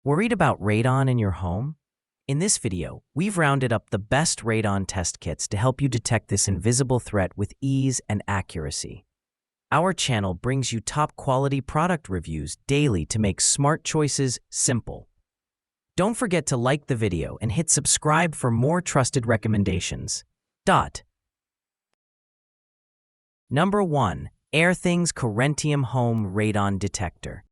Worried about radon in your home? In this video, we've rounded up the best radon test kits to help you detect this invisible threat with ease and accuracy. Our channel brings you top-quality product reviews daily to make smart choices simple. Don't forget to like the video and hit subscribe for more trusted recommendations. Number 1. Airthings Corentium Home Radon Detector.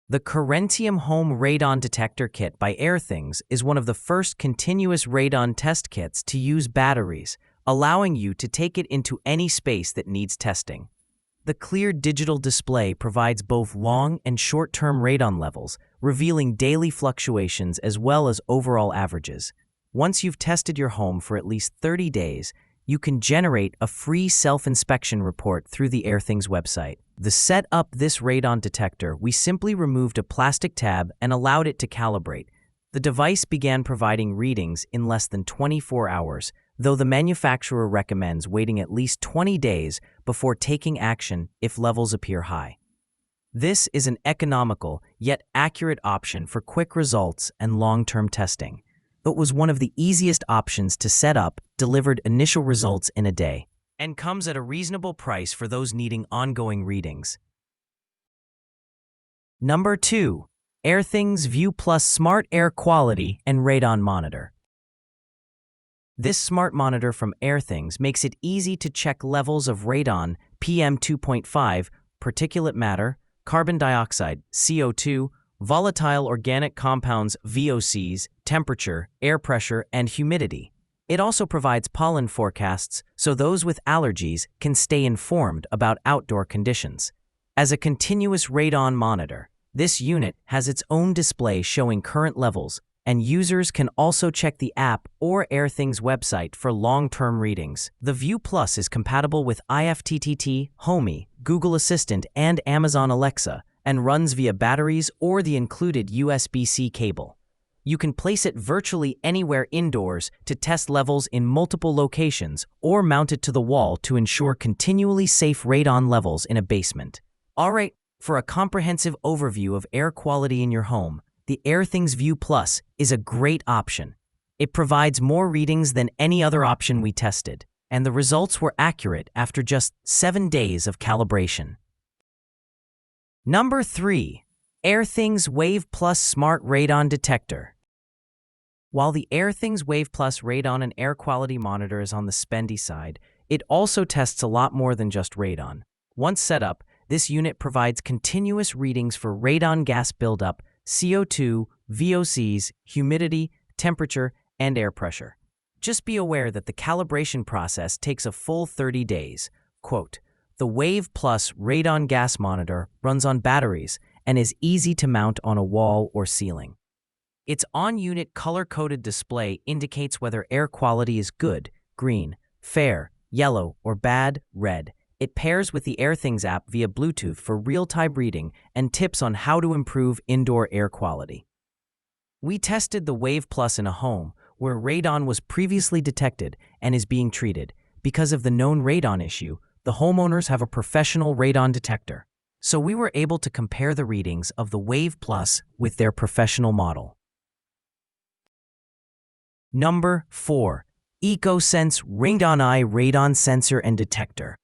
The Corentium Home Radon Detector Kit by Airthings is one of the first continuous radon test kits to use batteries, allowing you to take it into any space that needs testing. The clear digital display provides both long and short-term radon levels, revealing daily fluctuations as well as overall averages. Once you've tested your home for at least 30 days, you can generate a free self-inspection report through the Airthings website. To set up this radon detector, we simply removed a plastic tab and allowed it to calibrate. The device began providing readings in less than 24 hours, though the manufacturer recommends waiting at least 20 days before taking action if levels appear high. This is an economical yet accurate option for quick results and long-term testing. It was one of the easiest options to set up, delivered initial results in a day, and comes at a reasonable price for those needing ongoing readings. Number 2. Airthings View Plus Smart Air Quality and Radon Monitor. This smart monitor from Airthings makes it easy to check levels of radon, PM2.5, particulate matter, carbon dioxide, CO2, volatile organic compounds, VOCs, temperature, air pressure, and humidity. It also provides pollen forecasts so those with allergies can stay informed about outdoor conditions. As a continuous radon monitor, this unit has its own display showing current levels, and users can also check the app or Airthings website for long-term readings. The View Plus is compatible with IFTTT, Homey, Google Assistant, and Amazon Alexa, and runs via batteries or the included USB-C cable. You can place it virtually anywhere indoors to test levels in multiple locations or mount it to the wall to ensure continually safe radon levels in a basement. Alright, for a comprehensive overview of air quality in your home, the Airthings View Plus is a great option. It provides more readings than any other option we tested, and the results were accurate after just 7 days of calibration. Number 3. Airthings Wave Plus Smart Radon Detector. While the Airthings Wave Plus Radon and Air Quality Monitor is on the spendy side, it also tests a lot more than just radon. Once set up, this unit provides continuous readings for radon gas buildup, CO2, VOCs, humidity, temperature, and air pressure. Just be aware that the calibration process takes a full 30 days. Quote, "The Wave Plus Radon Gas Monitor runs on batteries and is easy to mount on a wall or ceiling. Its on-unit color-coded display indicates whether air quality is good, green, fair, yellow, or bad, red. It pairs with the Airthings app via Bluetooth for real-time reading and tips on how to improve indoor air quality." We tested the Wave Plus in a home where radon was previously detected and is being treated. Because of the known radon issue, the homeowners have a professional radon detector, so we were able to compare the readings of the Wave Plus with their professional model. Number 4. EcoSense Radon-Eye Radon Sensor and Detector.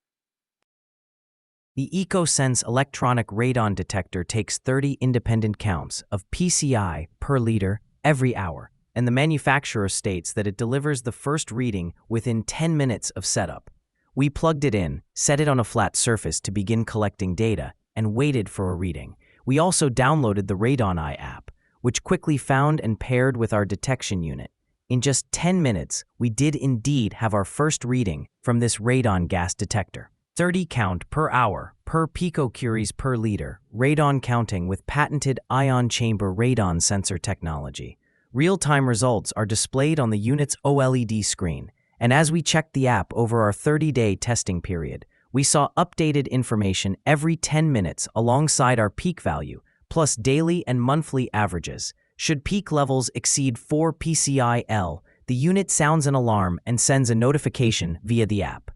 The EcoSense electronic radon detector takes 30 independent counts of PCI per liter every hour, and the manufacturer states that it delivers the first reading within 10 minutes of setup. We plugged it in, set it on a flat surface to begin collecting data, and waited for a reading. We also downloaded the Radon-Eye app, which quickly found and paired with our detection unit. In just 10 minutes, we did indeed have our first reading from this radon gas detector. 30 count per hour, per picocuries per liter, radon counting with patented ion chamber radon sensor technology. Real-time results are displayed on the unit's OLED screen, and as we checked the app over our 30-day testing period, we saw updated information every 10 minutes alongside our peak value, plus daily and monthly averages. Should peak levels exceed 4 PCI-L, the unit sounds an alarm and sends a notification via the app.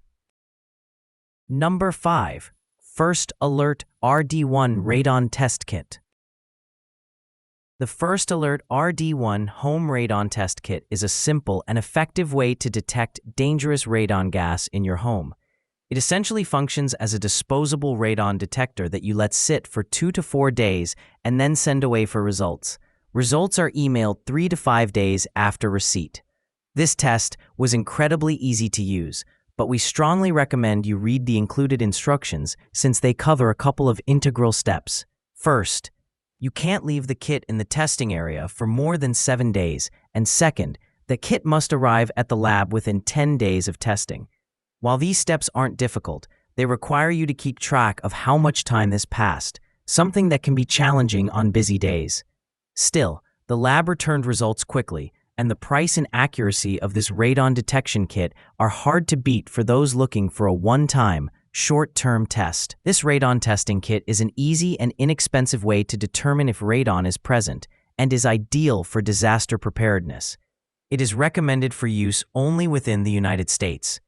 Number 5. First Alert RD1 Radon Test Kit. The First Alert RD1 Home Radon Test Kit is a simple and effective way to detect dangerous radon gas in your home. It essentially functions as a disposable radon detector that you let sit for 2 to 4 days and then send away for results. Results are emailed 3 to 5 days after receipt. This test was incredibly easy to use, but we strongly recommend you read the included instructions since they cover a couple of integral steps. First, you can't leave the kit in the testing area for more than 7 days, and second, the kit must arrive at the lab within 10 days of testing. While these steps aren't difficult, they require you to keep track of how much time has passed, something that can be challenging on busy days. Still, the lab returned results quickly, and the price and accuracy of this radon detection kit are hard to beat for those looking for a one-time, short-term test. This radon testing kit is an easy and inexpensive way to determine if radon is present and is ideal for disaster preparedness. It is recommended for use only within the United States.